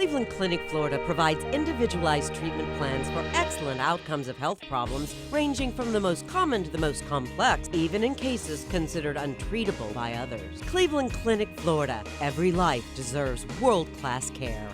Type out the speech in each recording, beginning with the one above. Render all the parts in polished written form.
Cleveland Clinic, Florida provides individualized treatment plans for excellent outcomes of health problems ranging from the most common to the most complex, even in cases considered untreatable by others. Cleveland Clinic, Florida. Every life deserves world-class care.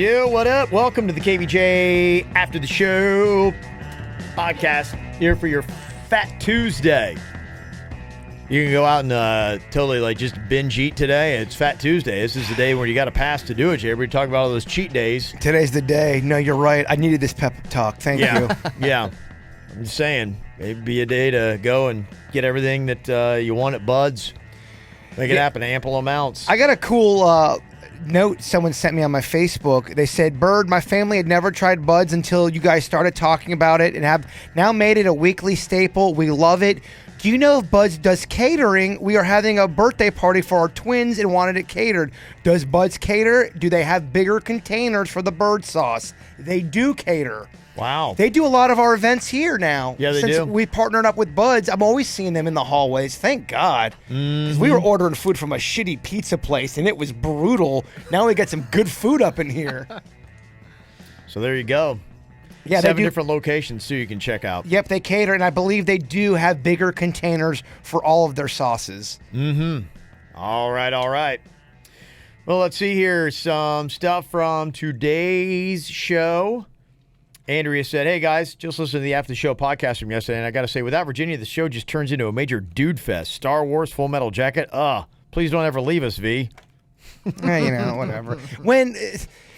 do? What up? Welcome to the KVJ After the Show podcast here for your Fat Tuesday. You can go out and totally just binge eat today. It's Fat Tuesday. This is the day where you got to pass to do it. Everybody talk about all those cheat days. Today's the day. No, you're right. I needed this pep talk. Thank you. Yeah. I'm just saying, it'd be a day to go and get everything that you want at Bud's. Make it happen, ample amounts. I got a cool note someone sent me on my Facebook. They said, Bird, my family had never tried Bud's until you guys started talking about it and have now made it a weekly staple. We love it. Do you know if Bud's does catering? We are having a birthday party for our twins and wanted it catered. Does Bud's cater? Do they have bigger containers for the bird sauce? They do cater. Wow. They do a lot of our events here now. Yeah, they Since do. we partnered up with Bud's, I'm always seeing them in the hallways. Thank God. Because we were ordering food from a shitty pizza place, and it was brutal. Now we got some good food up in here. So there you go. Yeah, 7 different locations, too, you can check out. Yep, they cater, and I believe they do have bigger containers for all of their sauces. All right. Well, let's see here. Some stuff from today's show. Andrea said, hey, guys, just listen to the After the Show podcast from yesterday, and I got to say, without Virginia, the show just turns into a major dude fest. Star Wars, Full Metal Jacket. Please don't ever leave us, V. Whatever.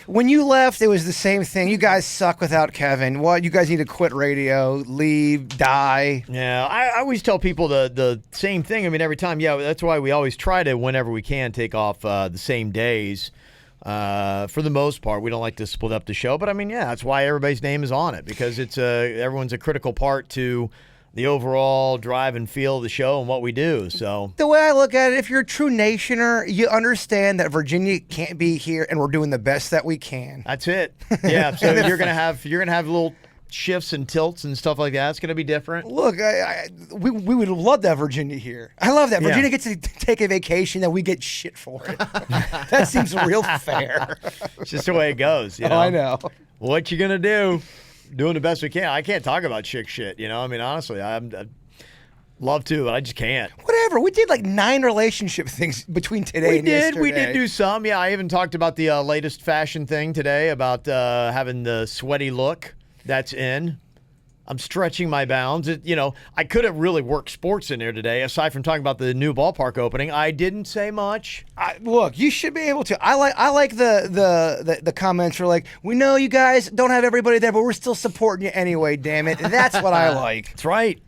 When you left, it was the same thing. You guys suck without Kevin. What? You guys need to quit radio, leave, die. Yeah, I always tell people the same thing. I mean, every time. Yeah, that's why we always try to, whenever we can, take off the same days. For the most part, we don't like to split up the show. But, I mean, yeah, that's why everybody's name is on it, because it's everyone's a critical part to the overall drive and feel of the show and what we do. So the way I look at it, if you're a true nationer, you understand that Virginia can't be here, and we're doing the best that we can. That's it. Yeah. So you're gonna have little shifts and tilts and stuff like that. It's gonna be different. Look, we would love that Virginia here. I love that Virginia gets to take a vacation, that we get shit for it. That seems real fair. It's just the way it goes. You know? I know. What you gonna do? Doing the best we can. I can't talk about chick shit, I mean, honestly, I'd love to, but I just can't. Whatever. We did 9 relationship things between today and yesterday. We did do some. Yeah, I even talked about the latest fashion thing today about having the sweaty look that's in. I'm stretching my bounds. I could have really worked sports in there today, aside from talking about the new ballpark opening. I didn't say much. Look, you should be able to. I like the comments are like, we know you guys don't have everybody there, but we're still supporting you anyway, damn it. That's what I like. That's right.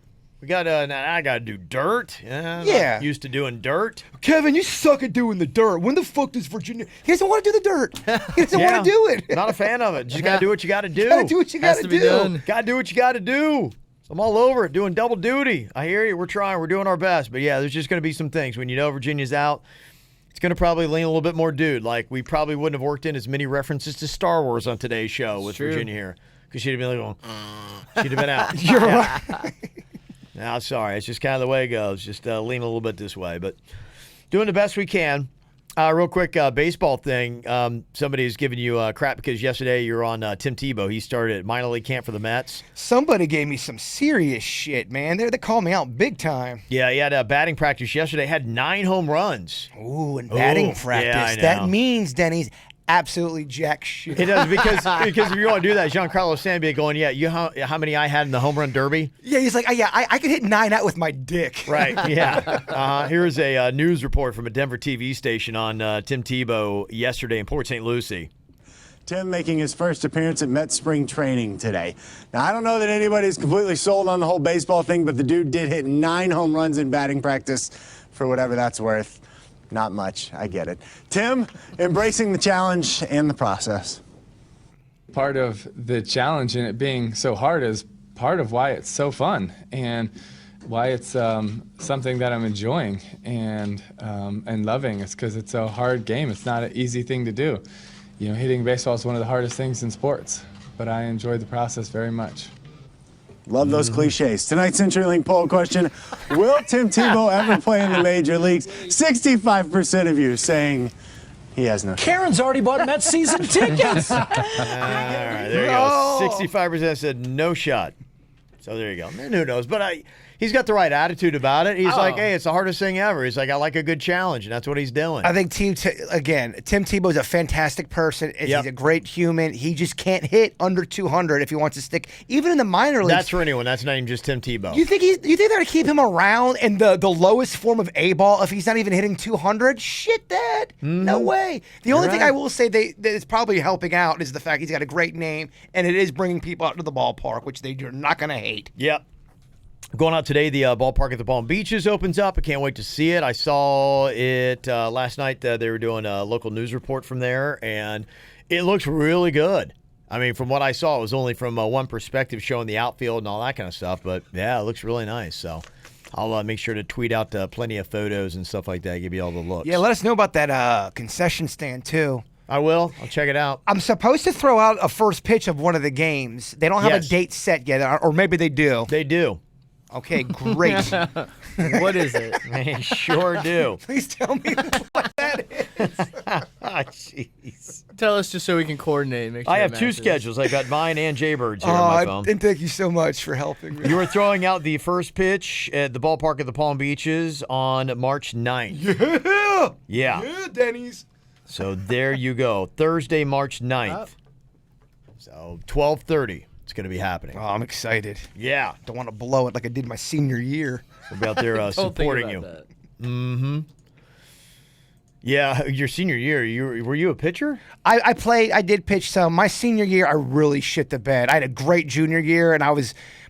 We got I got to do dirt. Yeah. Not used to doing dirt. Kevin, you suck at doing the dirt. When the fuck does Virginia? He doesn't want to do the dirt. He doesn't want to do it. Not a fan of it. Just got to do what you got to do. You got to do what you got to do. Got to do what you got to do. I'm all over it, doing double duty. I hear you. We're trying. We're doing our best. But, yeah, there's just going to be some things. When Virginia's out, it's going to probably lean a little bit more dude. Like, we probably wouldn't have worked in as many references to Star Wars on today's show with Virginia here. Because she'd have been like, she'd have been out. You're right. No, sorry. It's just kind of the way it goes. Just lean a little bit this way. But doing the best we can. Real quick, baseball thing. Somebody's giving you crap because yesterday you were on Tim Tebow. He started at minor league camp for the Mets. Somebody gave me some serious shit, man. They called me out big time. Yeah, he had batting practice yesterday. Had 9 home runs. Ooh, and batting practice. Yeah, I know. That means, Denny's, absolutely jack shit. It does, because if you want to do that, Giancarlo Stanton going, how many I had in the home run derby? Yeah, he's like, I could hit 9 out with my dick. Right, yeah. Here's a news report from a Denver TV station on Tim Tebow yesterday in Port St. Lucie. Tim making his first appearance at Mets spring training today. Now, I don't know that anybody's completely sold on the whole baseball thing, but the dude did hit 9 home runs in batting practice, for whatever that's worth. Not much. I get it. Tim, embracing the challenge and the process. Part of the challenge and it being so hard is part of why it's so fun and why it's something that I'm enjoying and loving. It's because it's a hard game. It's not an easy thing to do. Hitting baseball is one of the hardest things in sports, but I enjoy the process very much. Love those cliches. Tonight's CenturyLink poll question, will Tim Tebow ever play in the major leagues? 65% of you saying he has no shot. Karen's already bought Mets season tickets. All right, there you go. 65% said no shot. So there you go. And who knows? But he's got the right attitude about it. He's Oh. like, hey, it's the hardest thing ever. He's like, I like a good challenge, and that's what he's doing. I think Tim Tebow is a fantastic person. Yep. He's a great human. He just can't hit under 200 if he wants to stick, even in the minor leagues. That's for anyone. That's not even just Tim Tebow. You think they're gonna keep him around in the lowest form of A ball if he's not even hitting 200? Shit, Dad. No way. The only thing I will say that is probably helping out is the fact he's got a great name and it is bringing people out to the ballpark, which you're not gonna hate. Yep. Going out today, the ballpark at the Palm Beaches opens up. I can't wait to see it. I saw it last night. They were doing a local news report from there, and it looks really good. I mean, from what I saw, it was only from one perspective, showing the outfield and all that kind of stuff. But, yeah, it looks really nice. So I'll make sure to tweet out plenty of photos and stuff like that, give you all the looks. Yeah, let us know about that concession stand, too. I will. I'll check it out. I'm supposed to throw out a first pitch of one of the games. They don't have Yes. a date set yet, or maybe they do. They do. Okay, great. What is it? They sure do. Please tell me what that is. Ah, jeez. Tell us just so we can coordinate. Make sure I it have two matches. schedules. I got mine and Jaybird's here on my phone. And thank you so much for helping me. You were throwing out the first pitch at the ballpark at the Palm Beaches on March 9th. Yeah. Yeah. Denny's. So there you go. Thursday, March 9th. So 12:30. It's going to be happening. Oh, I'm excited. Yeah. Don't want to blow it like I did my senior year. We'll be out there Don't think supporting you. about that. Mm-hmm. Yeah, your senior year, were you a pitcher? I did pitch some. My senior year, I really shit the bed. I had a great junior year, and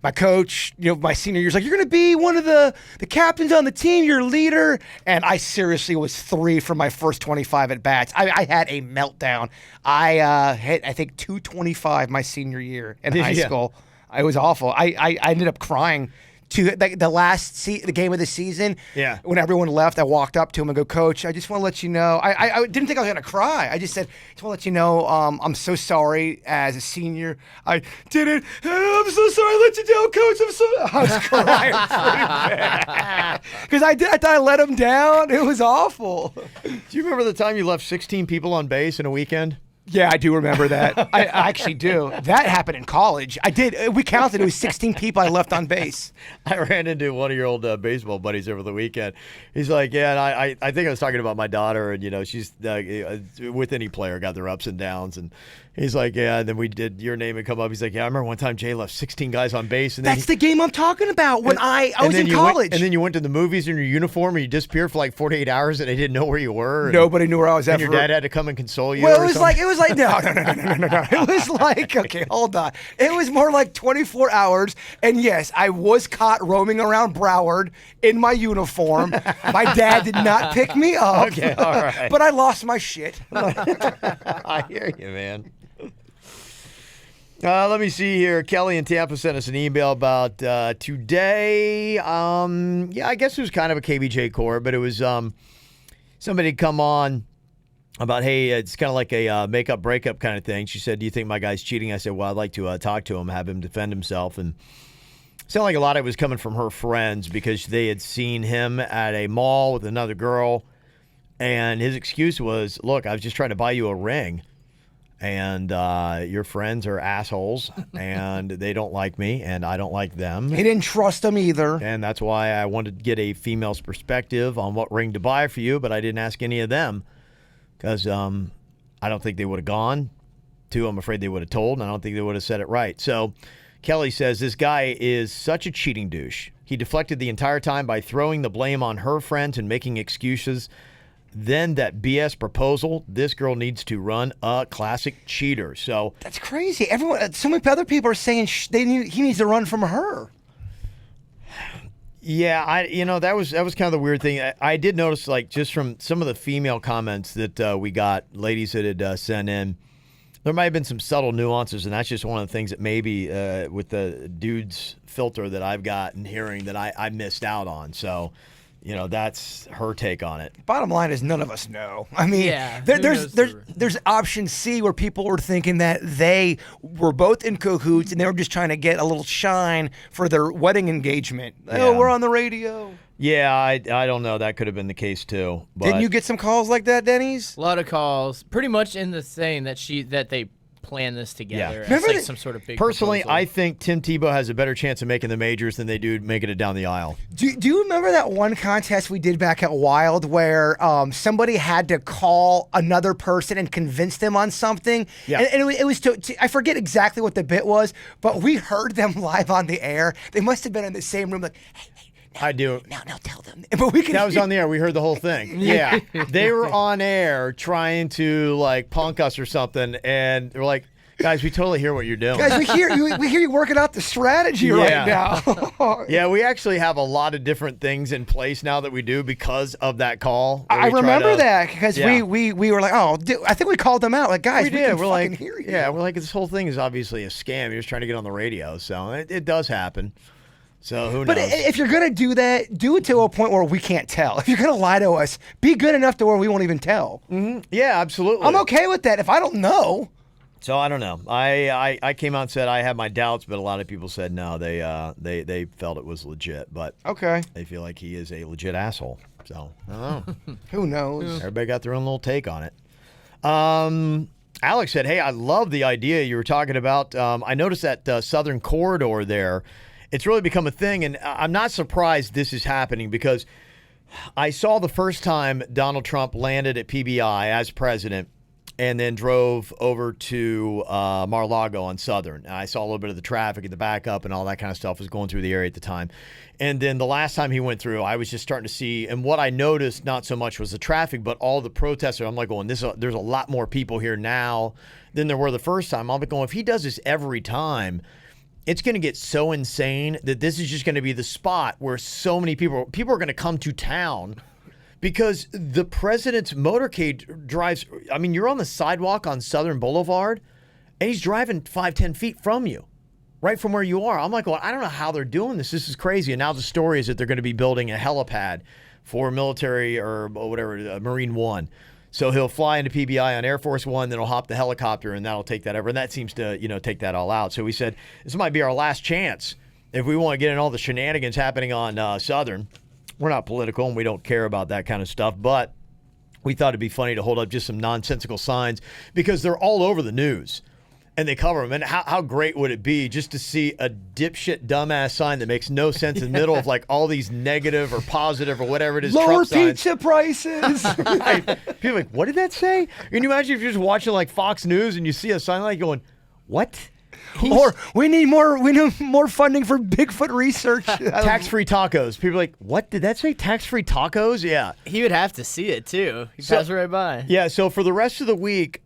my coach, my senior year was like, you're going to be one of the captains on the team, you're a leader. And I seriously was 3 from my first 25 at bats. I had a meltdown. I hit, I think, 225 my senior year in high Yeah. school. It was awful. I ended up crying. To the last the game of the season, Yeah. when everyone left, I walked up to him and go, Coach, I just want to let you know. I didn't think I was going to cry. I just said, just want to let you know, I'm so sorry as a senior. I did it. I'm so sorry I let you down, Coach. I was crying pretty bad. Because I thought I let him down. It was awful. Do you remember the time you left 16 people on base in a weekend? Yeah, I do remember that. I actually do. That happened in college. I did. We counted. It was 16 people I left on base. I ran into one of your old baseball buddies over the weekend. He's like, yeah, and I think I was talking about my daughter, and, she's with any player, got their ups and downs. And he's like, yeah, and then we did your name and come up. He's like, yeah, I remember one time Jay left 16 guys on base. And then That's the game I'm talking about when I was in you college. and then you went to the movies in your uniform and you disappeared for like 48 hours and they didn't know where you were. And, Nobody knew where I was at. and your dad had to come and console you. Well, or it was something? like no. It was like, okay, hold on. It was more like 24 hours. And yes, I was caught roaming around Broward in my uniform. My dad did not pick me up. Okay, all right. But I lost my shit. I hear you, man. Let me see here. Kelly in Tampa sent us an email about today. I guess it was kind of a KVJ core, but it was somebody come on about, hey, it's kind of like a make-up, breakup kind of thing. She said, do you think my guy's cheating? I said, well, I'd like to talk to him, have him defend himself. And it sounded like a lot of it was coming from her friends because they had seen him at a mall with another girl. And his excuse was, look, I was just trying to buy you a ring. And your friends are assholes, and they don't like me, and I don't like them. He didn't trust him either. And that's why I wanted to get a female's perspective on what ring to buy for you, but I didn't ask any of them because I don't think they would have gone. 2, I'm afraid they would have told, and I don't think they would have said it right. So Kelly says this guy is such a cheating douche. He deflected the entire time by throwing the blame on her friends and making excuses. Then that BS proposal, this girl needs to run a classic cheater. So That's crazy. Everyone, so many other people are saying he needs to run from her. yeah, that was kind of the weird thing. I did notice, like, just from some of the female comments that we got, ladies that had sent in, there might have been some subtle nuances, and that's just one of the things that maybe with the dude's filter that I've got and hearing that I missed out on. So. That's her take on it. Bottom line is none of us know. I mean, Yeah, there's option C where people were thinking that they were both in cahoots and they were just trying to get a little shine for their wedding engagement. Yeah. Oh, we're on the radio. Yeah, I don't know. That could have been the case too. But Didn't you get some calls like that, Denny's? A lot of calls, pretty much in the saying that they plan this together. Yeah. It's like some sort of big Personally, proposal. I think Tim Tebow has a better chance of making the majors than they do making it down the aisle. Do you remember that one contest we did back at Wild where somebody had to call another person and convince them on something? Yeah. And it was I forget exactly what the bit was, but we heard them live on the air. They must have been in the same room like, hey, I do. now tell them. But we can. That was on the air. We heard the whole thing. Yeah. They were on air trying to like punk us or something, and they're like, guys, we totally hear what you're doing. Guys, we hear you working out the strategy right now. Yeah, we actually have a lot of different things in place now that we do because of that call. I remember that because Yeah. we were like, oh, dude, I think we called them out. Like, guys, We did. can We're fucking like, hear you. yeah, we're like, this whole thing is obviously a scam. You're just trying to get on the radio, so it does happen. So who knows? But if you're gonna do that, do it to a point where we can't tell. If you're gonna lie to us, be good enough to where we won't even tell. Yeah, absolutely. I'm okay with that if I don't know. So I don't know. I came out and said I had my doubts, but a lot of people said no. They felt it was legit, but Okay. they feel like he is a legit asshole. So I don't know. Who knows? Everybody got their own little take on it. Alex said, "Hey, I love the idea you were talking about. I noticed that southern corridor there. It's really become a thing, and I'm not surprised this is happening because I saw the first time Donald Trump landed at PBI as president and then drove over to Mar-a-Lago on Southern. And I saw a little bit of the traffic and the backup and all that kind of stuff was going through the area at the time. And then the last time he went through, I was just starting to see, and what I noticed not so much was the traffic, but all the protesters. I'm like going, there's a lot more people here now than there were the first time. I'm like going, if he does this every time, it's going to get so insane that this is just going to be the spot where so many people are going to come to town because the president's motorcade drives. I mean, you're on the sidewalk on Southern Boulevard, and he's driving 5-10 feet from you, right from where you are. I'm like, well, I don't know how they're doing this. This is crazy. And now the story is that they're going to be building a helipad for military or whatever, Marine One. So he'll fly into PBI on Air Force One, then he'll hop the helicopter, and that'll take that over. And that seems to, take that all out. So we said, this might be our last chance if we want to get in all the shenanigans happening on Southern. We're not political, and we don't care about that kind of stuff. But we thought it'd be funny to hold up just some nonsensical signs because they're all over the news. And they cover them. And how great would it be just to see a dipshit dumbass sign that makes no sense in the middle of like all these negative or positive or whatever it is. Lower Trump signs. pizza prices. Right. People are like, what did that say? Can you imagine if you're just watching like Fox News and you see a sign like going, what? Or we need more funding for Bigfoot research. Tax-free tacos. People are like, what did that say? Tax-free tacos? Yeah. He would have to see it too. He passed right by. Yeah, so for the rest of the week,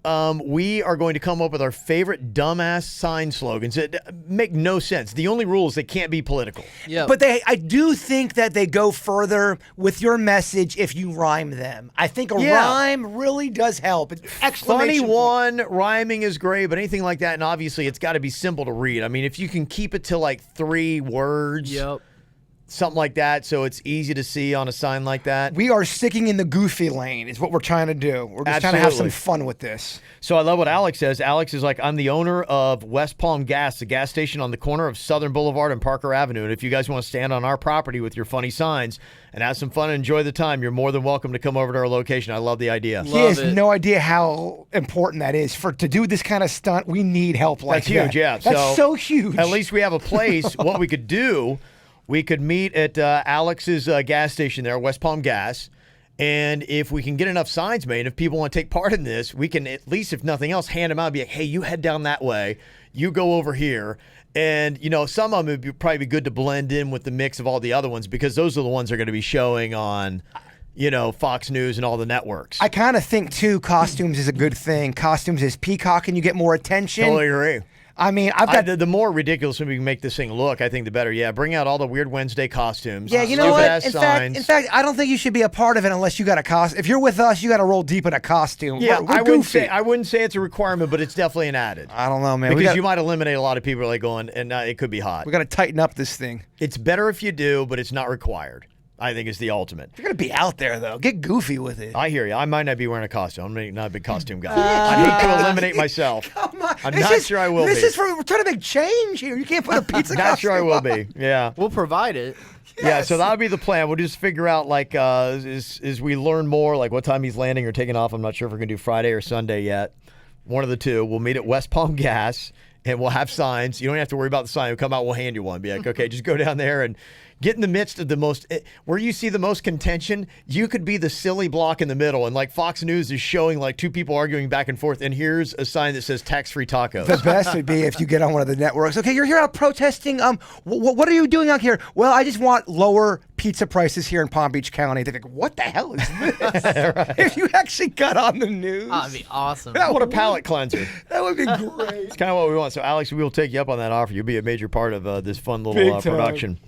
we are going to come up with our favorite dumbass sign slogans that make no sense. The only rule is they can't be political. Yeah. But I do think that they go further with your message if you rhyme them. I think a rhyme really does help. Funny one, rhyming is great, but anything like that, and obviously it's got to be simple to read. I mean, if you can keep it to like 3 words, something like that, so it's easy to see on a sign like that. We are sticking in the goofy lane is what we're trying to do. We're just trying to have some fun with this. So I love what Alex says. Alex is like, I'm the owner of West Palm Gas, the gas station on the corner of Southern Boulevard and Parker Avenue. And if you guys want to stand on our property with your funny signs and have some fun and enjoy the time, you're more than welcome to come over to our location. I love the idea. He has no idea how important that is. To do this kind of stunt, we need help like that. That's huge, yeah. That's so huge. At least we have a place. What we could do, we could meet at Alex's gas station there, West Palm Gas. And if we can get enough signs made, if people want to take part in this, we can at least, if nothing else, hand them out and be like, hey, you head down that way, you go over here. And, some of them would probably be good to blend in with the mix of all the other ones because those are the ones that are going to be showing on, Fox News and all the networks. I kind of think, too, costumes is a good thing. Costumes is peacocking. You get more attention. Totally agree. I mean, I've got the more ridiculous we can make this thing look, I think the better. Yeah, bring out all the Weird Wednesday costumes. Yeah, you know what? Signs. In fact, I don't think you should be a part of it unless you got a costume. If you're with us, you got to roll deep in a costume. Yeah, we're I wouldn't say it's a requirement, but it's definitely an added. I don't know, man. Because you might eliminate a lot of people like going, and it could be hot. We got to tighten up this thing. It's better if you do, but it's not required. I think is the ultimate. You're going to be out there, though. Get goofy with it. I hear you. I might not be wearing a costume. I'm not a big costume guy. I need to eliminate myself. Come on. I'm not sure I will be. We're trying to make change here. You can't put a pizza costume Not sure I will be. Yeah. We'll provide it. Yes. Yeah, so that'll be the plan. We'll just figure out, like, as we learn more, like what time he's landing or taking off. I'm not sure if we're going to do Friday or Sunday yet. one of the two. We'll meet at West Palm Gas, and we'll have signs. You don't have to worry about the sign. We'll come out, we'll hand you one. Be like, okay, just go down there and get in the midst of the most, where you see the most contention. You could be the silly block in the middle, and like Fox News is showing like two people arguing back and forth, and here's a sign that says tax-free tacos. The best would be if you get on one of the networks. Okay, you're here out protesting. What are you doing out here? Well, I just want lower pizza prices here in Palm Beach County. They're like, what the hell is this? Right. If you actually got on the news. Oh, that'd be awesome. What a palate cleanser. That would be great. It's kind of what we want. So, Alex, we will take you up on that offer. You'll be a major part of this fun Big little time. production.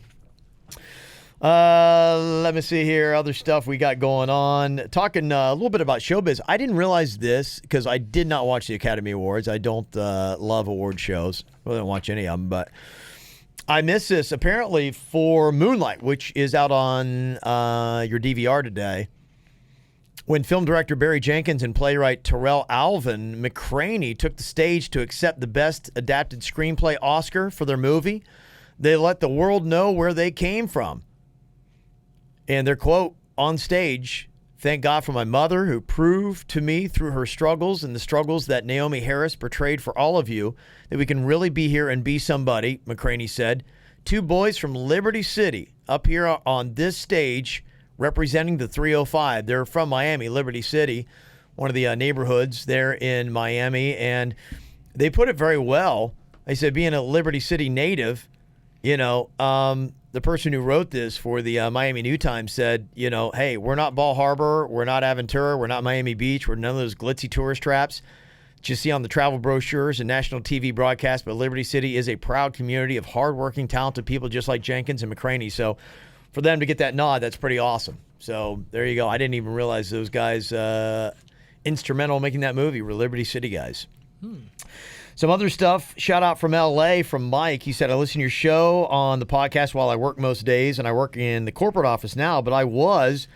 Let me see here. Other stuff we got going on. Talking a little bit about showbiz. I didn't realize this because I did not watch the Academy Awards. I don't love award shows. I don't watch any of them, but I missed this apparently for Moonlight, which is out on your DVR today. When film director Barry Jenkins and playwright Terrell Alvin McCraney took the stage to accept the Best Adapted Screenplay Oscar for their movie, they let the world know where they came from. And their quote on stage, "Thank God for my mother who proved to me through her struggles and the struggles that Naomi Harris portrayed for all of you that we can really be here and be somebody," McCraney said. "Two boys from Liberty City up here on this stage representing the 305. They're from Miami, Liberty City, one of the neighborhoods there in Miami." And they put it very well. They said being a Liberty City native, the person who wrote this for the Miami New Times said, hey, we're not Bal Harbor, we're not Aventura, we're not Miami Beach, we're none of those glitzy tourist traps that you see on the travel brochures and national TV broadcasts, but Liberty City is a proud community of hardworking, talented people just like Jenkins and McCraney. So for them to get that nod, that's pretty awesome. So there you go. I didn't even realize those guys instrumental in making that movie were Liberty City guys. Some other stuff, shout out from L.A. from Mike. He said, "I listen to your show on the podcast while I work most days, and I work in the corporate office now, but I was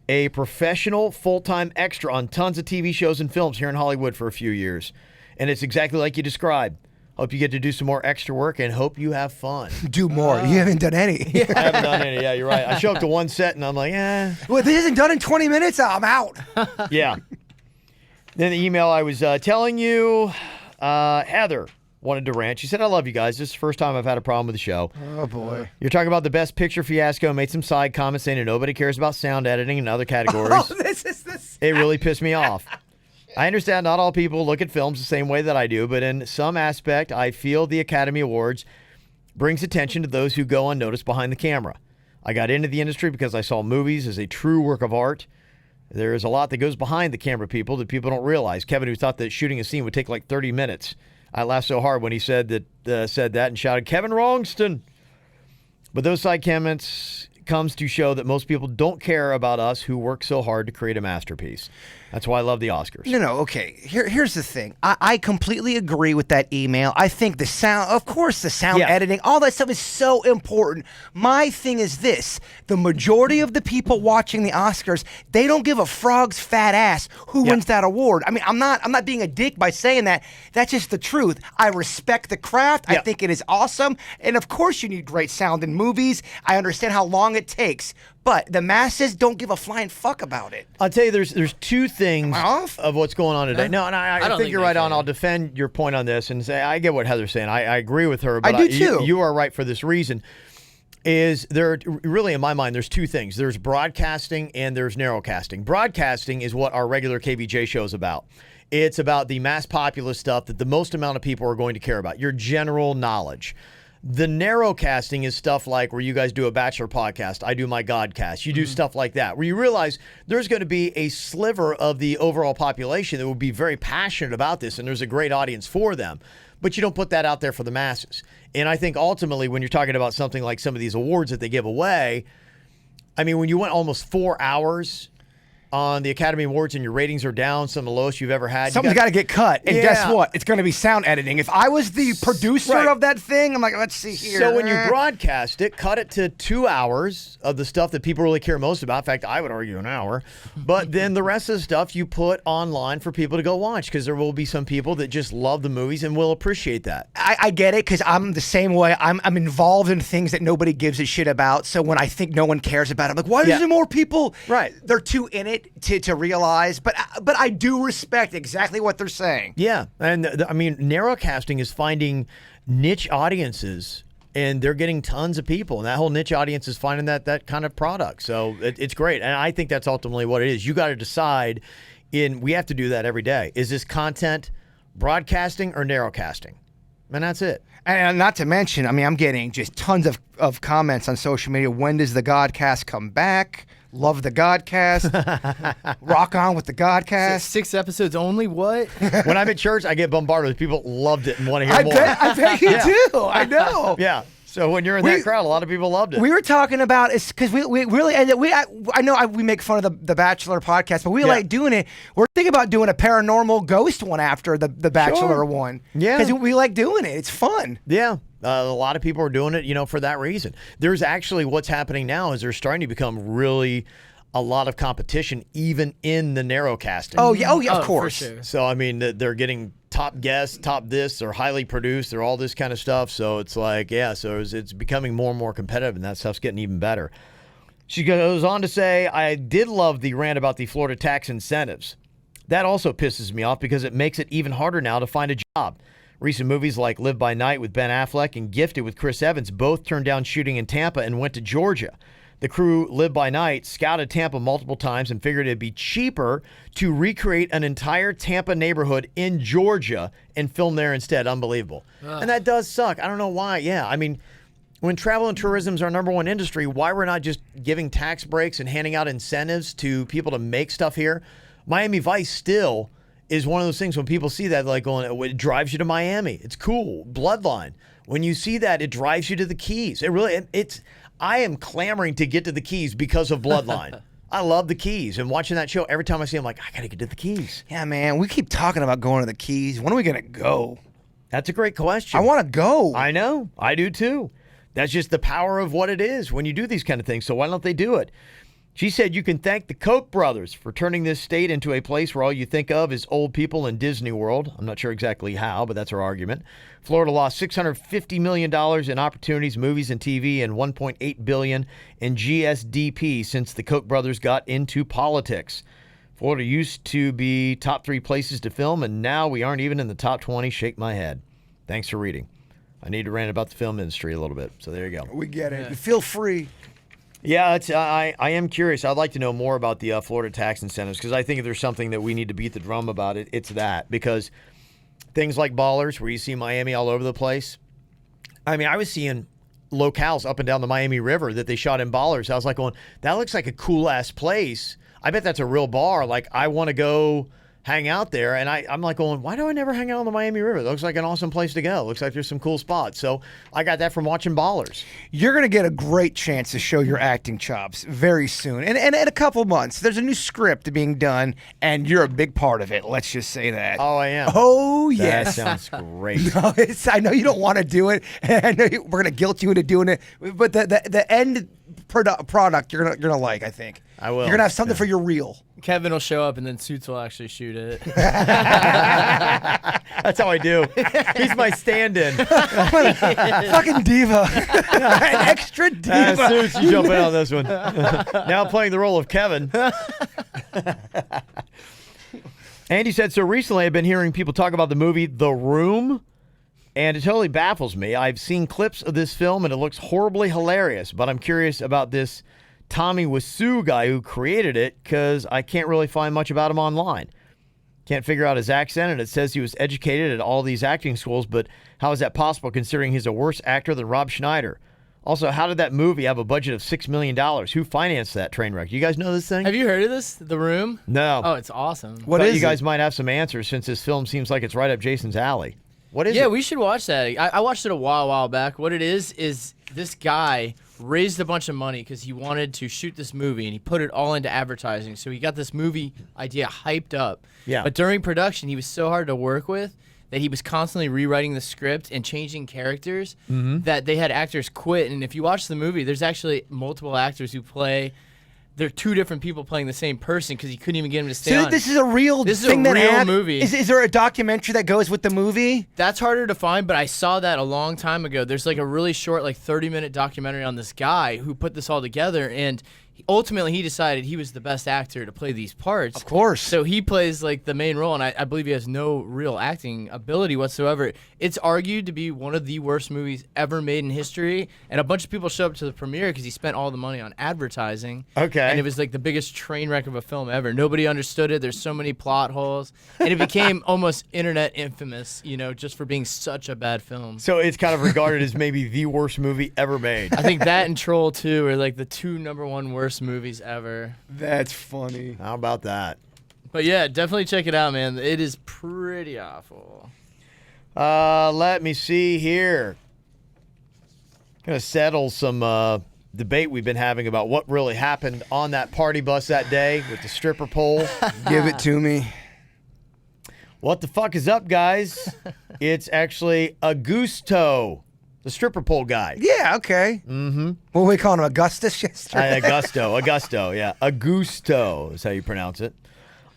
a professional full-time extra on tons of TV shows and films here in Hollywood for a few years. And it's exactly like you described. Hope you get to do some more extra work and hope you have fun." Do more. You haven't done any. I haven't done any. Yeah, you're right. I show up to one set, and I'm like, Well, this isn't done in 20 minutes. I'm out. yeah. Then the email I was telling you, Heather wanted to rant. She said, "I love you guys. This is the first time I've had a problem with the show. Oh, boy. You're talking about the best picture fiasco, made some side comments saying that nobody cares about sound editing and other categories. It really pissed me off. I understand not all people look at films the same way that I do, but in some aspect, I feel the Academy Awards brings attention to those who go unnoticed behind the camera. I got into the industry because I saw movies as a true work of art. There is a lot that goes behind the camera people that people don't realize. Kevin, who thought that shooting a scene would take like 30 minutes. I laughed so hard when he said that and shouted, 'Kevin Wrongston!' But those side comments comes to show that most people don't care about us who work so hard to create a masterpiece. That's why I love the Oscars." No, okay. Here's the thing. I completely agree with that email. I think the sound, of course, the sound editing, all that stuff is so important. My thing is this. The majority of the people watching the Oscars, they don't give a frog's fat ass who wins that award. I mean, I'm not being a dick by saying that. That's just the truth. I respect the craft. I think it is awesome. And of course you need great sound in movies. I understand how long it takes. But the masses don't give a flying fuck about it. I'll tell you, there's two things Am I off? of what's going on today. No, and I don't think think you're they right on. can. I'll defend your point on this and say I get what Heather's saying. I agree with her. But I do too. You are right for this reason. Is there really, in my mind, there's two things. There's broadcasting and there's narrowcasting. Broadcasting is what our regular KVJ show is about. It's about the mass populace stuff that the most amount of people are going to care about, your general knowledge. The narrowcasting is stuff like where you guys do a Bachelor podcast, I do my Godcast. You do stuff like that, where you realize there's going to be a sliver of the overall population that will be very passionate about this, and there's a great audience for them. But you don't put that out there for the masses. And I think ultimately when you're talking about something like some of these awards that they give away, I mean, when you went almost 4 hours on the Academy Awards and your ratings are down, some of the lowest you've ever had. Something's got to get cut. And guess Yeah. what? It's going to be sound editing. If I was the producer Right. of that thing, I'm like, let's see here. So when you broadcast it, cut it to 2 hours of the stuff that people really care most about. In fact, I would argue an hour. But then the rest of the stuff you put online for people to go watch, because there will be some people that just love the movies and will appreciate that. I get it, because I'm the same way. I'm involved in things that nobody gives a shit about. So when I think no one cares about it, I'm like, why Yeah. isn't more people? Right. They're too in it. it to realize, but I do respect exactly what they're saying. Yeah, and I mean, narrowcasting is finding niche audiences, and they're getting tons of people, and that whole niche audience is finding that kind of product. So it's great, and I think that's ultimately what it is. You got to decide. We have to do that every day. Is this content broadcasting or narrowcasting? And that's it. And not to mention, I mean, I'm getting just tons of comments on social media. When does the Godcast come back? Love the Godcast. Rock on with the Godcast. 6 episodes only? What? When I'm at church, I get bombarded with people loved it and want to hear more. I bet you do. I know. Yeah. So when you're in that crowd, a lot of people loved it. We were talking about it because we really, and I know we make fun of the Bachelor podcast, but we like doing it. We're thinking about doing a paranormal ghost one after the Bachelor one. Yeah. Because we like doing it. It's fun. Yeah. A lot of people are doing it, for that reason. There's actually what's happening now is there's starting to become really a lot of competition even in the narrowcasting. Oh, yeah, of course. For sure. So, I mean, they're getting top guests, top this, they're highly produced, they're all this kind of stuff. So it's like, it's becoming more and more competitive, and that stuff's getting even better. She goes on to say, I did love the rant about the Florida tax incentives. That also pisses me off because it makes it even harder now to find a job. Recent movies like Live by Night with Ben Affleck and Gifted with Chris Evans both turned down shooting in Tampa and went to Georgia. The crew, Live by Night, scouted Tampa multiple times and figured it'd be cheaper to recreate an entire Tampa neighborhood in Georgia and film there instead. Unbelievable. And that does suck. I don't know why. Yeah, I mean, when travel and tourism is our number one industry, why we're not just giving tax breaks and handing out incentives to people to make stuff here? Miami Vice still is one of those things when people see that, like going, it drives you to Miami. It's cool. Bloodline. When you see that, it drives you to the Keys. I am clamoring to get to the Keys because of Bloodline. I love the Keys, and watching that show, every time I see them, I'm like, I got to get to the Keys. Yeah, man, we keep talking about going to the Keys. When are we going to go? That's a great question. I want to go. I know. I do too. That's just the power of what it is when you do these kind of things, so why don't they do it? She said you can thank the Koch brothers for turning this state into a place where all you think of is old people in Disney World. I'm not sure exactly how, but that's her argument. Florida lost $650 million in opportunities, movies, and TV, and $1.8 billion in GSDP since the Koch brothers got into politics. Florida used to be top 3 places to film, and now we aren't even in the top 20. Shake my head. Thanks for reading. I need to rant about the film industry a little bit, so there you go. We get it. Feel free. Yeah, I am curious. I'd like to know more about the Florida tax incentives because I think if there's something that we need to beat the drum about, it's that. Because things like Ballers, where you see Miami all over the place. I mean, I was seeing locales up and down the Miami River that they shot in Ballers. I was like going, that looks like a cool-ass place. I bet that's a real bar. Like, I want to go hang out there. And I'm like going, why do I never hang out on the Miami River? It looks like an awesome place to go. It looks like there's some cool spots. So I got that from watching Ballers. You're going to get a great chance to show your acting chops very soon. And in a couple months, there's a new script being done, and you're a big part of it. Let's just say that. Oh, I am. Oh, yes. That sounds great. No, I know you don't want to do it. And I know we're going to guilt you into doing it. But the end product you're gonna like, I think. I will. You're going to have something for your reel. Kevin will show up, and then Suits will actually shoot it. That's how I do. He's my stand-in. Fucking diva. An extra diva. Suits, you jump in on this one. Now playing the role of Kevin. Andy said, so recently I've been hearing people talk about the movie The Room, and it totally baffles me. I've seen clips of this film, and it looks horribly hilarious, but I'm curious about this Tommy Wiseau guy who created it because I can't really find much about him online. Can't figure out his accent, and it says he was educated at all these acting schools, but how is that possible considering he's a worse actor than Rob Schneider? Also, how did that movie have a budget of $6 million? Who financed that train wreck? You guys know this thing? Have you heard of this? The Room? No. Oh, it's awesome. What is you guys might have some answers since this film seems like it's right up Jason's alley. What is it? Yeah, we should watch that. I watched it a while back. What it is this guy raised a bunch of money because he wanted to shoot this movie, and he put it all into advertising. So he got this movie idea hyped up. Yeah. But during production, he was so hard to work with that he was constantly rewriting the script and changing characters that they had actors quit. And if you watch the movie, there's actually multiple actors who play. They're 2 different people playing the same person because he couldn't even get him to stay on. This is a real This is thing. a real movie. Is there a documentary that goes with the movie? That's harder to find, but I saw that a long time ago. There's like a really short, like 30-minute documentary on this guy who put this all together, and ultimately he decided he was the best actor to play these parts. Of course. So he plays like the main role, and I believe he has no real acting ability whatsoever. It's argued to be one of the worst movies ever made in history, and a bunch of people show up to the premiere because he spent all the money on advertising. Okay. And it was like the biggest train wreck of a film ever. Nobody understood it. There's so many plot holes, and it became almost internet infamous, just for being such a bad film. So it's kind of regarded as maybe the worst movie ever made. I think that and Troll 2 are like the two #1 worst movies ever. That's funny. How about that? But yeah, definitely check it out, man. It is pretty awful. Let me see here. Gonna settle some debate we've been having about what really happened on that party bus that day with the stripper pole. Give it to me. What the fuck is up, guys? It's actually Augusto, the stripper pole guy. Yeah, okay. Mm-hmm. What were we calling him, Augustus yesterday? Augusto, yeah. Augusto is how you pronounce it.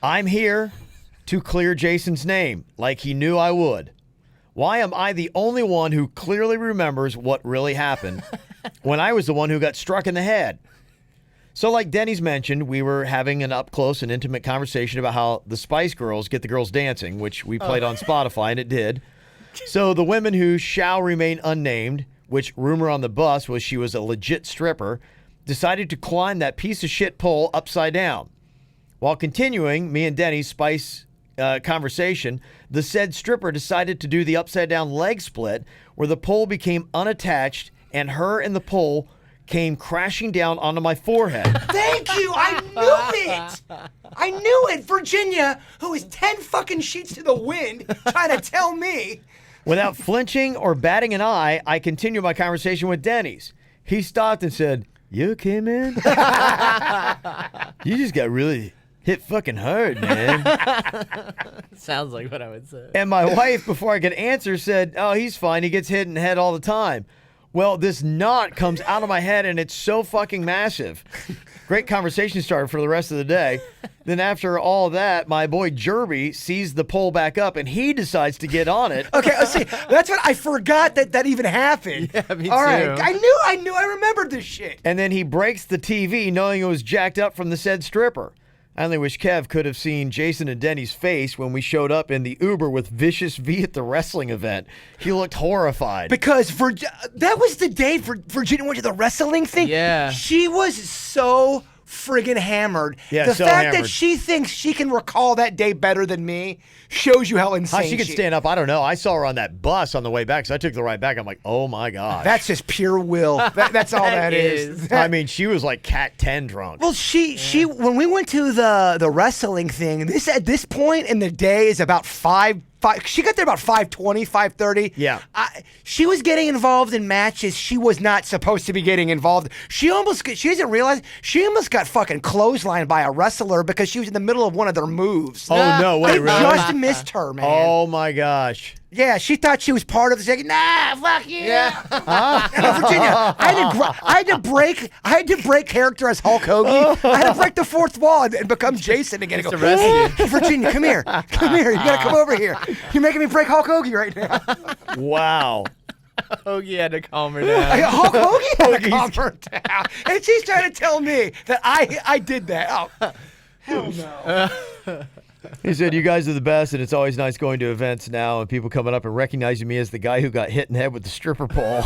I'm here to clear Jason's name, like he knew I would. Why am I the only one who clearly remembers what really happened when I was the one who got struck in the head? So like Denny's mentioned, we were having an up-close and intimate conversation about how the Spice Girls get the girls dancing, which we played on Spotify, and it did. So the women who shall remain unnamed, which rumor on the bus was she was a legit stripper, decided to climb that piece of shit pole upside down. While continuing me and Denny's Spice conversation, the said stripper decided to do the upside-down leg split, where the pole became unattached, and her and the pole came crashing down onto my forehead. Thank you. I knew it. I knew it. Virginia, who is 10 fucking sheets to the wind, trying to tell me. Without flinching or batting an eye, I continued my conversation with Denny's. He stopped and said, "You okay, man? You just got really hit fucking hard, man." Sounds like what I would say. And my wife, before I could answer, said, "Oh, he's fine. He gets hit in the head all the time." Well, this knot comes out of my head, and it's so fucking massive. Great conversation started for the rest of the day. Then after all that, my boy Jerby sees the pole back up, and he decides to get on it. Okay, let's see. That's what I forgot that even happened. Yeah, me All right, too. I remembered this shit. And then he breaks the TV, knowing it was jacked up from the said stripper. I only wish Kev could have seen Jason and Denny's face when we showed up in the Uber with Vicious V at the wrestling event. He looked horrified. Because that was the day Virginia went to the wrestling thing. Yeah. She was so friggin' hammered. Yeah, the so fact hammered. that she thinks she can recall that day better than me shows you how insane How she could stand up, I don't know. I saw her on that bus on the way back, so I took the ride back. I'm like, oh my gosh. That's just pure will. That's all that is. I mean, she was like Cat 10 drunk. Well, she when we went to the wrestling thing, at this point in the day is about 5. She got there about 5:20, 5:30. Yeah. She was getting involved in matches she was not supposed to be getting involved. She doesn't realize she almost got fucking clotheslined by a wrestler because she was in the middle of one of their moves. Oh, no, wait, They really? just missed her, man. Oh my gosh. Yeah, she thought she was part of the second. Nah, fuck you. Yeah. Virginia, I had to break character as Hulk Hogan. I had to break the fourth wall and become Jason again. Just arrested you. Virginia, come here. Come here. You gotta come over here. You're making me break Hulk Hogan right now. Wow. Hoagie had to calm her down. Hulk Hogan had to calm her down. And she's trying to tell me that I did that. Oh, hell no. He said, "You guys are the best, and it's always nice going to events now and people coming up and recognizing me as the guy who got hit in the head with the stripper pole."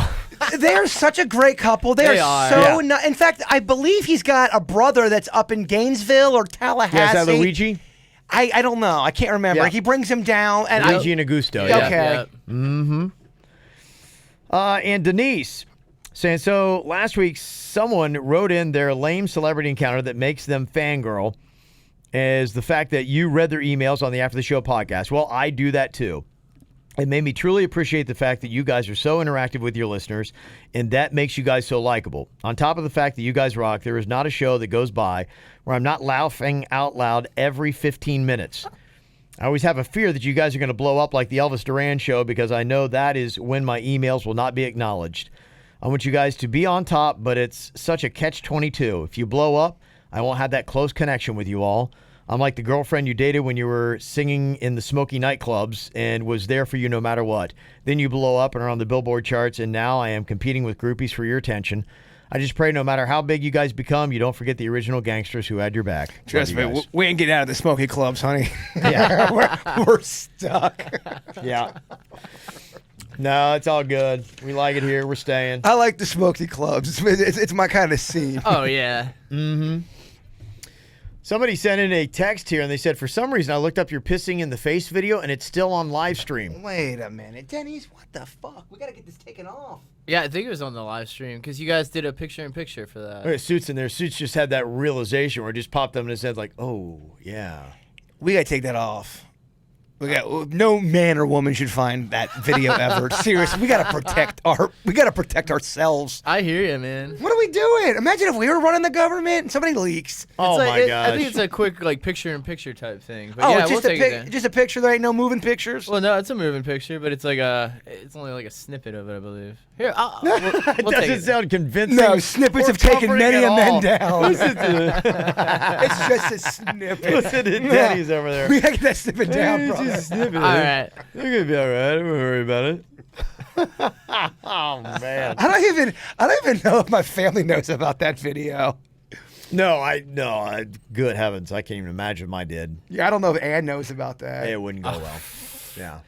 They're such a great couple. They are are. so Yeah. in fact, I believe he's got a brother that's up in Gainesville or Tallahassee. Yeah, is that Luigi? I don't know. I can't remember. Yeah. He brings him down. And Luigi and Augusto, yeah. Okay. And Denise saying, so last week someone wrote in their lame celebrity encounter that makes them fangirl is the fact that you read their emails on the After the Show podcast. Well, I do that too. It made me truly appreciate the fact that you guys are so interactive with your listeners, and that makes you guys so likable. On top of the fact that you guys rock, there is not a show that goes by where I'm not laughing out loud every 15 minutes. I always have a fear that you guys are going to blow up like the Elvis Duran show because I know that is when my emails will not be acknowledged. I want you guys to be on top, but it's such a catch-22. If you blow up, I won't have that close connection with you all. I'm like the girlfriend you dated when you were singing in the smoky nightclubs and was there for you no matter what. Then you blow up and are on the Billboard charts, and now I am competing with groupies for your attention. I just pray no matter how big you guys become, you don't forget the original gangsters who had your back. Trust Love me, you guys. we ain't getting out of the smoky clubs, honey. Yeah. we're stuck. Yeah. No, it's all good. We like it here. We're staying. I like the smoky clubs. It's my kind of scene. Oh yeah. Mm-hmm. Somebody sent in a text here, and they said, for some reason, I looked up your pissing in the face video, and it's still on live stream. Wait a minute, Denny's. What the fuck? We gotta get this taken off. Yeah, I think it was on the live stream because you guys did a picture-in-picture for that. Okay, Suits in there. Suits just had that realization where it just popped up in his head like, oh, yeah. We gotta take that off. No man or woman should find that video ever. Seriously, we gotta protect ourselves. I hear you, man. What are we doing? Imagine if we were running the government and somebody leaks. Oh, It's like, my gosh. I think it's a quick picture-in-picture type thing. But Oh, yeah, it's we'll just take it down. just a picture. There ain't no moving pictures. Well, no, it's a moving picture, but it's like it's only like a snippet of it, I believe. Here, we'll It take doesn't it. sound convincing. No, snippets or have taken comforting many at a men all. down. Listen to It's just a snippet. Listen to Denny's over there. We gotta get that snippet down, It's brother. just a snippet. All right. They're going to be all right. Don't worry about it. Oh, man. I don't even know if my family knows about that video. No, good heavens. I can't even imagine if I did. Yeah, I don't know if Ann knows about that. It wouldn't go well. Yeah.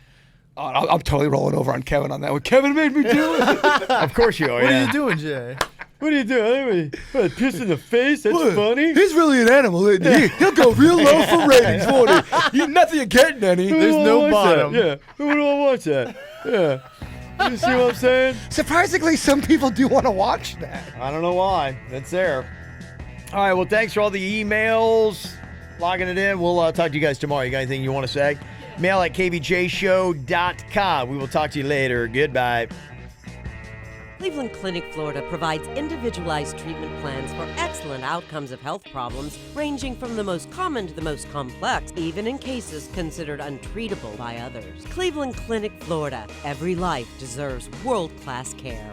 Oh, I'm totally rolling over on Kevin on that one. Kevin made me do it. Of course you are, What yeah. are you doing, Jay? What are you doing? What, piss in the face? That's funny. He's really an animal, isn't he? He'll go real low for ratings, won't he? Nothing you're getting any. There's no bottom. Yeah. Who would want to watch that? Yeah. You see what I'm saying? Surprisingly, some people do want to watch that. I don't know why. That's there. All right. Well, thanks for all the emails. Logging it in. We'll talk to you guys tomorrow. You got anything you want to say? Mail at kvjshow.com. We will talk to you later. Goodbye. Cleveland Clinic, Florida provides individualized treatment plans for excellent outcomes of health problems, ranging from the most common to the most complex, even in cases considered untreatable by others. Cleveland Clinic, Florida. Every life deserves world-class care.